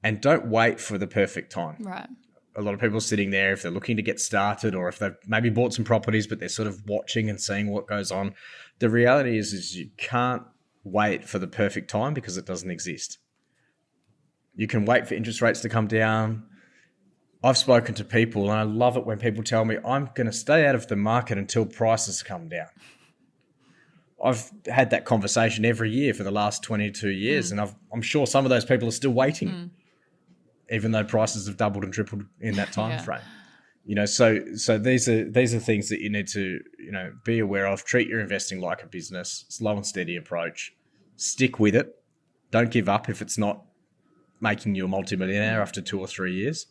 And don't wait for the perfect time. Right. A lot of people are sitting there, if they're looking to get started or if they've maybe bought some properties, but they're sort of watching and seeing what goes on. The reality is you can't wait for the perfect time because it doesn't exist. You can wait for interest rates to come down. I've spoken to people, and I love it when people tell me, I'm going to stay out of the market until prices come down. I've had that conversation every year for the last 22 years, and I'm sure some of those people are still waiting, even though prices have doubled and tripled in that time frame. So these are things that you need to be aware of. Treat your investing like a business. Slow and steady approach. Stick with it. Don't give up if it's not making you a multimillionaire after 2 or 3 years.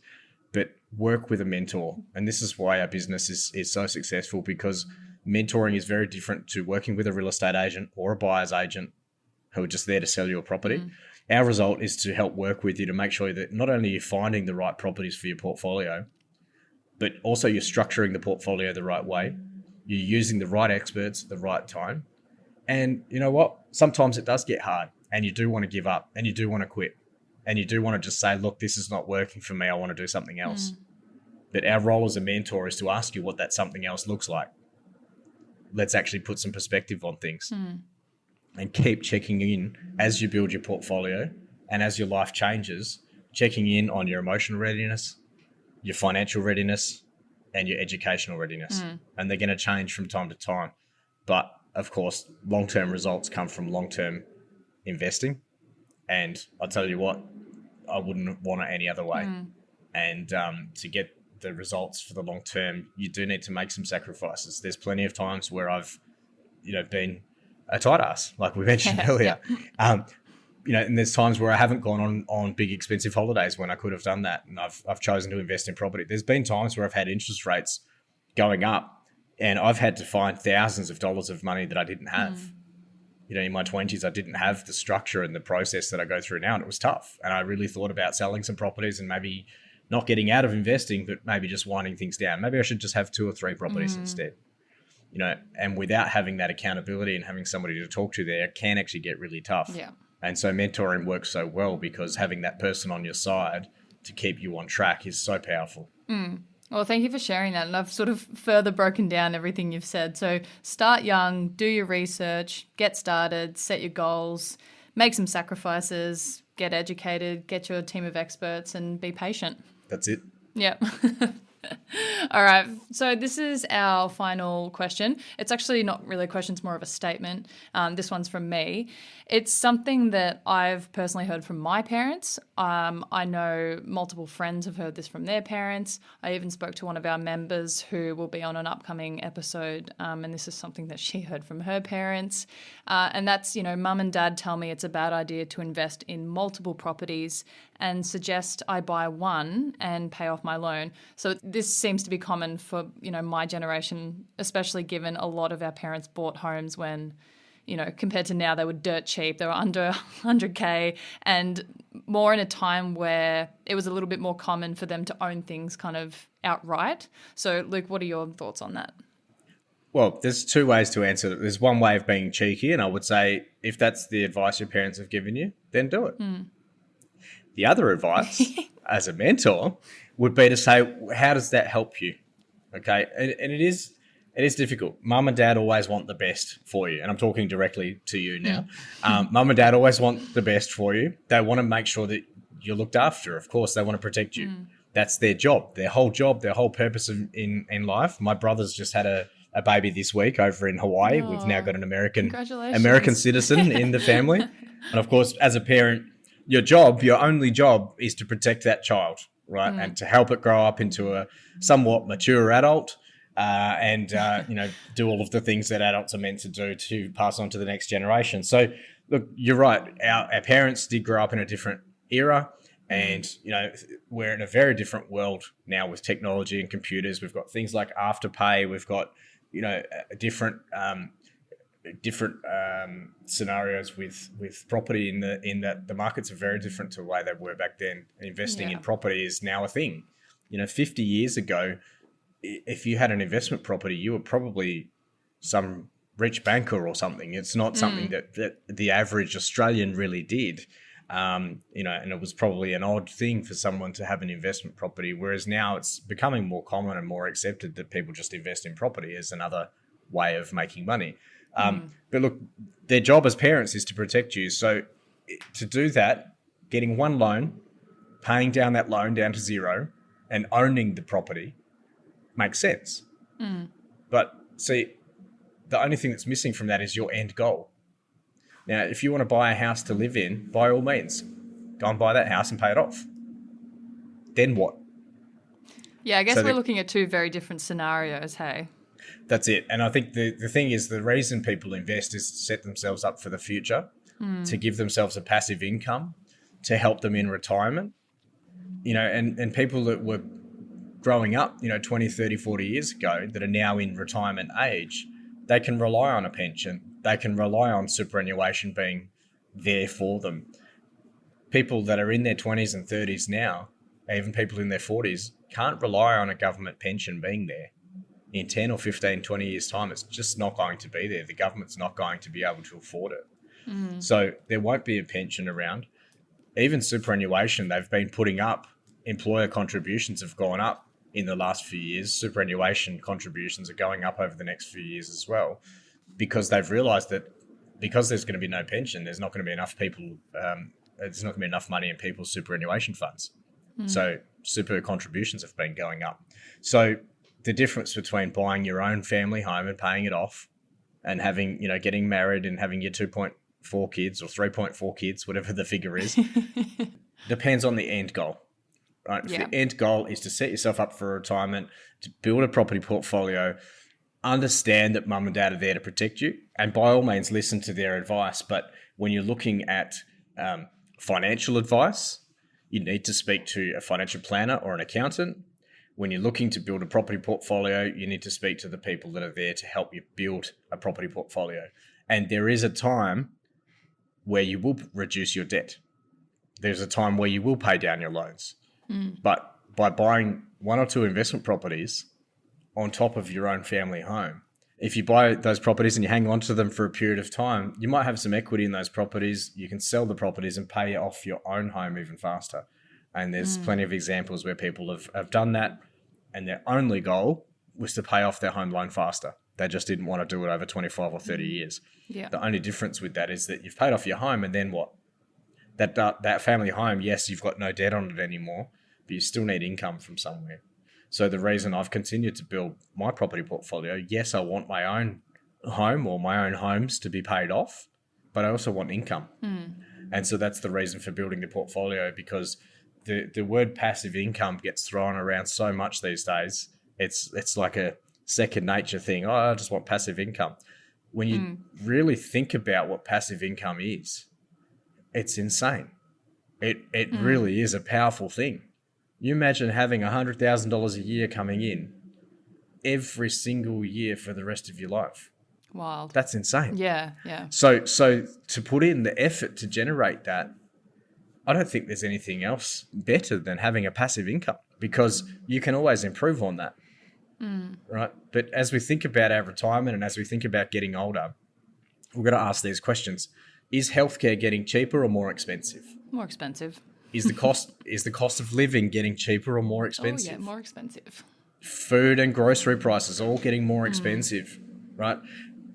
But work with a mentor. And this is why our business is so successful, because mentoring is very different to working with a real estate agent or a buyer's agent who are just there to sell your property. Our result is to help work with you to make sure that not only you're finding the right properties for your portfolio, but also you're structuring the portfolio the right way. You're using the right experts at the right time. And you know what? Sometimes it does get hard and you do want to give up and you do want to quit. And you do want to just say, look, this is not working for me. I want to do something else. But our role as a mentor is to ask you what that something else looks like. Let's actually put some perspective on things and keep checking in as you build your portfolio and as your life changes, checking in on your emotional readiness, your financial readiness, and your educational readiness. And they're going to change from time to time. But of course, long-term results come from long-term investing. And I'll tell you what, I wouldn't want it any other way. And to get the results for the long term, you do need to make some sacrifices. There's plenty of times where I've, been a tight ass, like we mentioned earlier. And there's times where I haven't gone on big expensive holidays when I could have done that. And I've chosen to invest in property. There's been times where I've had interest rates going up and I've had to find thousands of dollars of money that I didn't have. In my 20s, I didn't have the structure and the process that I go through now, and it was tough. And I really thought about selling some properties and maybe not getting out of investing, but maybe just winding things down. Maybe I should just have 2 or 3 properties instead. And without having that accountability and having somebody to talk to there, it can actually get really tough. Yeah. And so mentoring works so well because having that person on your side to keep you on track is so powerful. Well, thank you for sharing that. And I've sort of further broken down everything you've said. So start young, do your research, get started, set your goals, make some sacrifices, get educated, get your team of experts, and be patient. That's it. Yep. All right. So this is our final question. It's actually not really a question, it's more of a statement. This one's from me. It's something that I've personally heard from my parents. I know multiple friends have heard this from their parents. I even spoke to one of our members who will be on an upcoming episode, and this is something that she heard from her parents. And that's, mum and dad tell me it's a bad idea to invest in multiple properties and suggest I buy one and pay off my loan. So this seems to be common for, my generation, especially given a lot of our parents bought homes when, compared to now, they were dirt cheap. They were under 100K, and more in a time where it was a little bit more common for them to own things kind of outright. So, Luke, what are your thoughts on that? Well, there's two ways to answer it. There's one way of being cheeky, and I would say if that's the advice your parents have given you, then do it. The other advice as a mentor would be to say, how does that help you? Okay. And it is difficult. Mum and dad always want the best for you. And I'm talking directly to you now. Mum and dad always want the best for you. They want to make sure that you're looked after. Of course, they want to protect you. That's their job, their whole purpose in life. My brother's just had a baby this week over in Hawaii. We've now got an American citizen in the family. And of course, as a parent, your only job is to protect that child, right? And to help it grow up into a somewhat mature adult, and do all of the things that adults are meant to do to pass on to the next generation. So, look, you're right. Our parents did grow up in a different era, and we're in a very different world now with technology and computers. We've got things like Afterpay. We've got different scenarios with property in that the markets are very different to the way they were back then. Investing in property is now a thing. 50 years ago, if you had an investment property, you were probably some rich banker or something. It's not something that the average Australian really did. And it was probably an odd thing for someone to have an investment property, whereas now it's becoming more common and more accepted that people just invest in property as another way of making money. But look, their job as parents is to protect you. So to do that, getting one loan, paying down that loan down to zero, and owning the property makes sense. But see, the only thing that's missing from that is your end goal. Now, if you want to buy a house to live in, by all means, go and buy that house and pay it off. Then what? Yeah, I guess we're looking at two very different scenarios, hey? That's it. And I think the thing is, the reason people invest is to set themselves up for the future, to give themselves a passive income, to help them in retirement. And people that were growing up, 20, 30, 40 years ago that are now in retirement age, they can rely on a pension. They can rely on superannuation being there for them. People that are in their 20s and 30s now, even people in their 40s, can't rely on a government pension being there. In 10 or 15, 20 years' time, it's just not going to be there. The government's not going to be able to afford it. So there won't be a pension around. Even superannuation, they've been putting up, employer contributions have gone up in the last few years. Superannuation contributions are going up over the next few years as well, because they've realised that because there's going to be no pension, there's not going to be enough people, there's not going to be enough money in people's superannuation funds. So super contributions have been going up. So the difference between buying your own family home and paying it off and having, getting married and having your 2.4 kids or 3.4 kids, whatever the figure is, depends on the end goal. Right? If the end goal is to set yourself up for retirement, to build a property portfolio, understand that mum and dad are there to protect you, and by all means listen to their advice. But when you're looking at financial advice, you need to speak to a financial planner or an accountant. When you're looking to build a property portfolio, you need to speak to the people that are there to help you build a property portfolio. And there is a time where you will reduce your debt. There's a time where you will pay down your loans. But by buying one or two investment properties on top of your own family home, if you buy those properties and you hang on to them for a period of time, you might have some equity in those properties. You can sell the properties and pay off your own home even faster. And there's plenty of examples where people have done that and their only goal was to pay off their home loan faster. They just didn't want to do it over 25 or 30 years. Yeah. The only difference with that is that you've paid off your home, and then what? That family home, yes, you've got no debt on it anymore, but you still need income from somewhere. So the reason I've continued to build my property portfolio, yes, I want my own home or my own homes to be paid off, but I also want income. And so that's the reason for building the portfolio, because the word passive income gets thrown around so much these days. It's like a second nature thing. Oh, I just want passive income. When you really think about what passive income is, it's insane. It really is a powerful thing. You imagine having $100,000 a year coming in every single year for the rest of your life. Wild. That's insane. Yeah, yeah. So to put in the effort to generate that, I don't think there's anything else better than having a passive income, because you can always improve on that. Right? But as we think about our retirement and as we think about getting older, we've got to ask these questions. Is healthcare getting cheaper or more expensive? More expensive. Is the cost of living getting cheaper or more expensive? Oh, yeah, more expensive. Food and grocery prices all getting more expensive, right?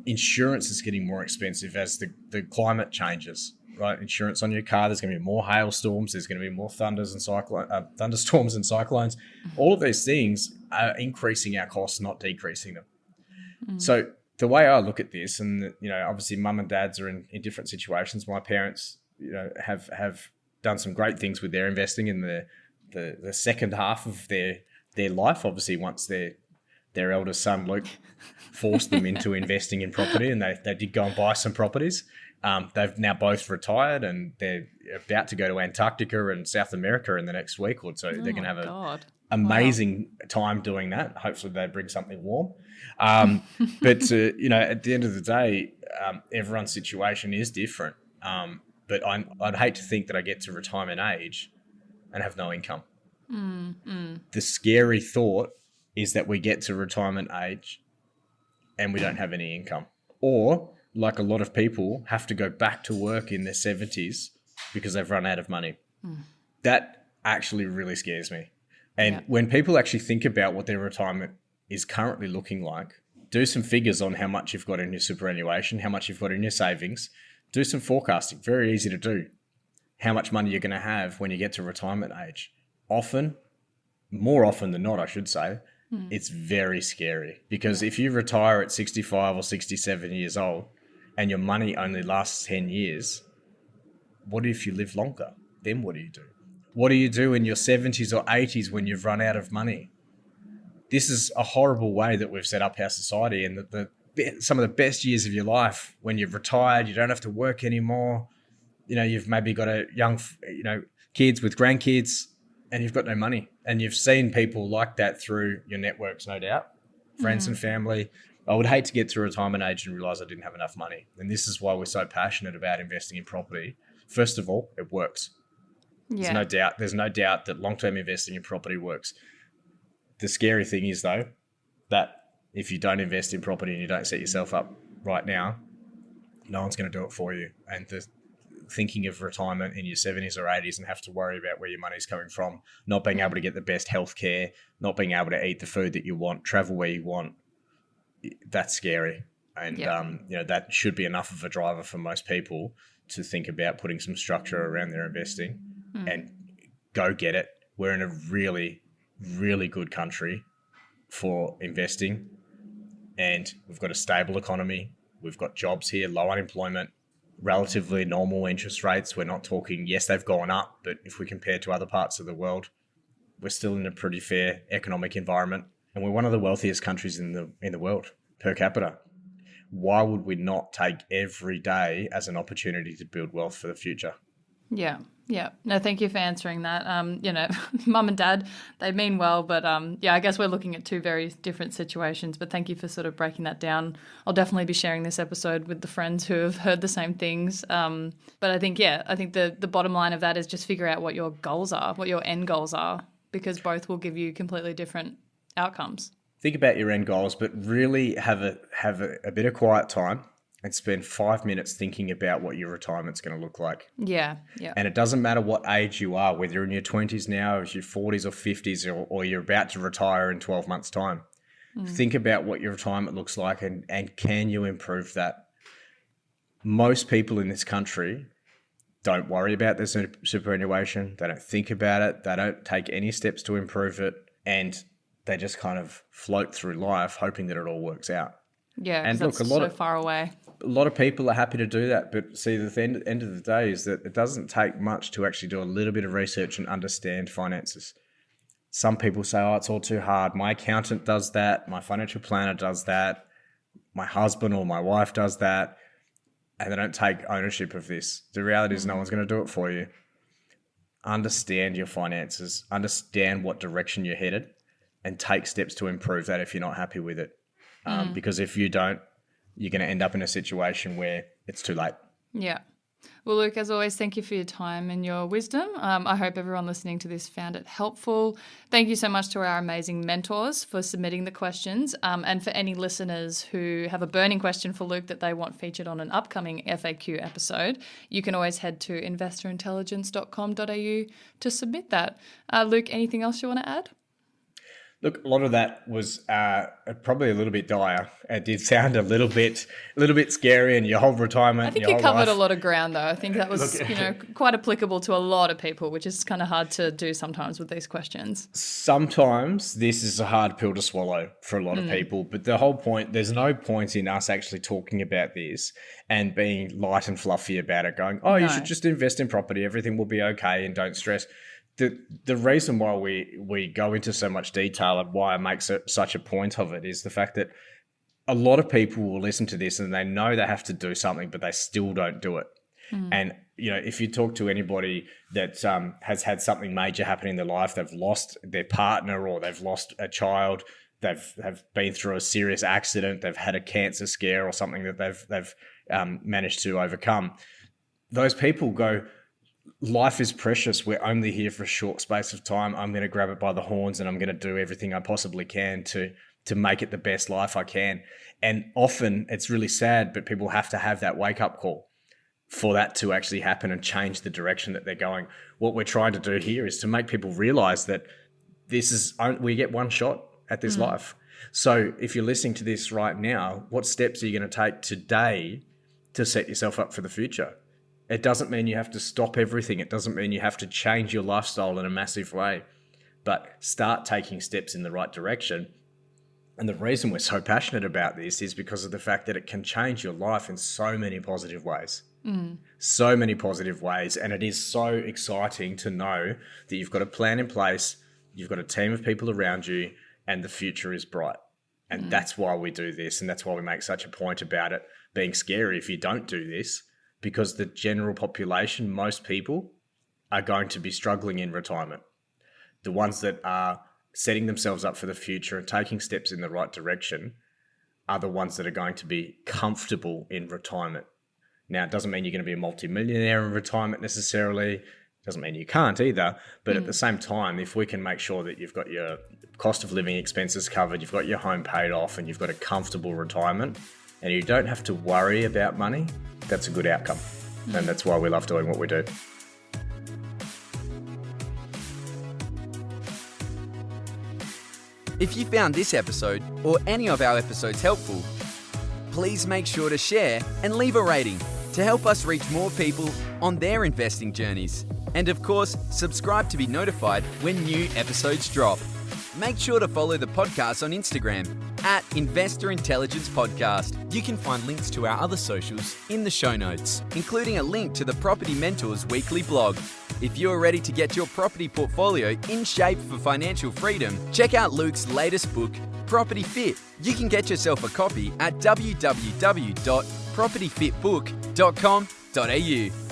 Insurance is getting more expensive as the climate changes, right? Insurance on your car, there's going to be more hailstorms, there's going to be more thunderstorms and cyclones. All of these things are increasing our costs, not decreasing them. So the way I look at this, and obviously mum and dads are in different situations. My parents, have done some great things with their investing in the second half of their life. Obviously, once their eldest son Luke forced them into investing in property, and they did go and buy some properties. They've now both retired, and they're about to go to Antarctica and South America in the next week or two. They're going to have an amazing time doing that. Hopefully they bring something warm. But at the end of the day, everyone's situation is different. But I'd hate to think that I get to retirement age and have no income. The scary thought is that we get to retirement age and we don't have any income. Or, like a lot of people, have to go back to work in their 70s because they've run out of money. That actually really scares me. And when people actually think about what their retirement is currently looking like, do some figures on how much you've got in your superannuation, how much you've got in your savings. Do some forecasting. Very easy to do. How much money you're going to have when you get to retirement age. More often than not, I should say, it's very scary. Because if you retire at 65 or 67 years old and your money only lasts 10 years, what if you live longer? Then what do you do? What do you do in your 70s or 80s when you've run out of money? This is a horrible way that we've set up our society, and some of the best years of your life when you've retired, you don't have to work anymore. You've maybe got a young, kids with grandkids, and you've got no money. And you've seen people like that through your networks, no doubt, friends and family. I would hate to get to retirement age and realize I didn't have enough money. And this is why we're so passionate about investing in property. First of all, it works. Yeah. There's no doubt that long-term investing in property works. The scary thing is, though, that if you don't invest in property and you don't set yourself up right now, no one's going to do it for you. And thinking of retirement in your 70s or 80s and have to worry about where your money's coming from, not being able to get the best healthcare, not being able to eat the food that you want, travel where you want, that's scary. And, that should be enough of a driver for most people to think about putting some structure around their investing and go get it. We're in a really, really good country for investing, and we've got a stable economy. We've got jobs here, low unemployment, relatively normal interest rates. We're not talking, yes, they've gone up, but if we compare to other parts of the world, we're still in a pretty fair economic environment, and we're one of the wealthiest countries in the world per capita. Why would we not take every day as an opportunity to build wealth for the future? Yeah. No, thank you for answering that. Mum and dad, they mean well, but I guess we're looking at two very different situations, but thank you for sort of breaking that down. I'll definitely be sharing this episode with the friends who have heard the same things. But I think the bottom line of that is just figure out what your goals are, what your end goals are, because both will give you completely different outcomes. Think about your end goals, but really have a bit of quiet time and spend 5 minutes thinking about what your retirement's going to look like. Yeah. And it doesn't matter what age you are, whether you're in your 20s now, or your 40s or 50s, or you're about to retire in 12 months' time. Think about what your retirement looks like and can you improve that? Most people in this country don't worry about their superannuation. They don't think about it. They don't take any steps to improve it. And they just kind of float through life hoping that it all works out. Yeah, and look, so far away. A lot of people are happy to do that. But see, the end of the day is that it doesn't take much to actually do a little bit of research and understand finances. Some people say, oh, it's all too hard. My accountant does that. My financial planner does that. My husband or my wife does that. And they don't take ownership of this. The reality is no one's going to do it for you. Understand your finances. Understand what direction you're headed and take steps to improve that if you're not happy with it. Because if you don't, you're going to end up in a situation where it's too late. Yeah. Well, Luke, as always, thank you for your time and your wisdom. I hope everyone listening to this found it helpful. Thank you so much to our amazing mentors for submitting the questions. And for any listeners who have a burning question for Luke that they want featured on an upcoming FAQ episode, you can always head to investorintelligence.com.au to submit that. Luke, anything else you want to add? Look, a lot of that was probably a little bit dire. It did sound a little bit scary, and your whole retirement. I think you covered a lot of ground, though. I think that was, quite applicable to a lot of people, which is kind of hard to do sometimes with these questions. Sometimes this is a hard pill to swallow for a lot of people, but the whole point, there's no point in us actually talking about this and being light and fluffy about it, going, you should just invest in property, everything will be okay, and don't stress. The reason why we go into so much detail and why I make such a point of it is the fact that a lot of people will listen to this and they know they have to do something, but they still don't do it. And, if you talk to anybody that has had something major happen in their life, they've lost their partner or they've lost a child, have been through a serious accident, they've had a cancer scare or something that they've managed to overcome. Those people go, life is precious. We're only here for a short space of time. I'm going to grab it by the horns and I'm going to do everything I possibly can to make it the best life I can. And often it's really sad, but people have to have that wake-up call for that to actually happen and change the direction that they're going. What we're trying to do here is to make people realize that we get one shot at this life. So if you're listening to this right now, what steps are you going to take today to set yourself up for the future? It doesn't mean you have to stop everything. It doesn't mean you have to change your lifestyle in a massive way, but start taking steps in the right direction. And the reason we're so passionate about this is because of the fact that it can change your life in so many positive ways. So many positive ways. And it is so exciting to know that you've got a plan in place, you've got a team of people around you, and the future is bright. And that's why we do this. And that's why we make such a point about it being scary if you don't do this. Because the general population, most people, are going to be struggling in retirement. The ones that are setting themselves up for the future and taking steps in the right direction are the ones that are going to be comfortable in retirement. Now, it doesn't mean you're going to be a multimillionaire in retirement necessarily. It doesn't mean you can't either. But at the same time, if we can make sure that you've got your cost of living expenses covered, you've got your home paid off, and you've got a comfortable retirement, and you don't have to worry about money, that's a good outcome. And that's why we love doing what we do. If you found this episode or any of our episodes helpful, please make sure to share and leave a rating to help us reach more people on their investing journeys. And of course, subscribe to be notified when new episodes drop. Make sure to follow the podcast on Instagram @Investor Intelligence Podcast. You can find links to our other socials in the show notes, including a link to the Property Mentors weekly blog. If you're ready to get your property portfolio in shape for financial freedom, check out Luke's latest book, Property Fit. You can get yourself a copy at www.propertyfitbook.com.au.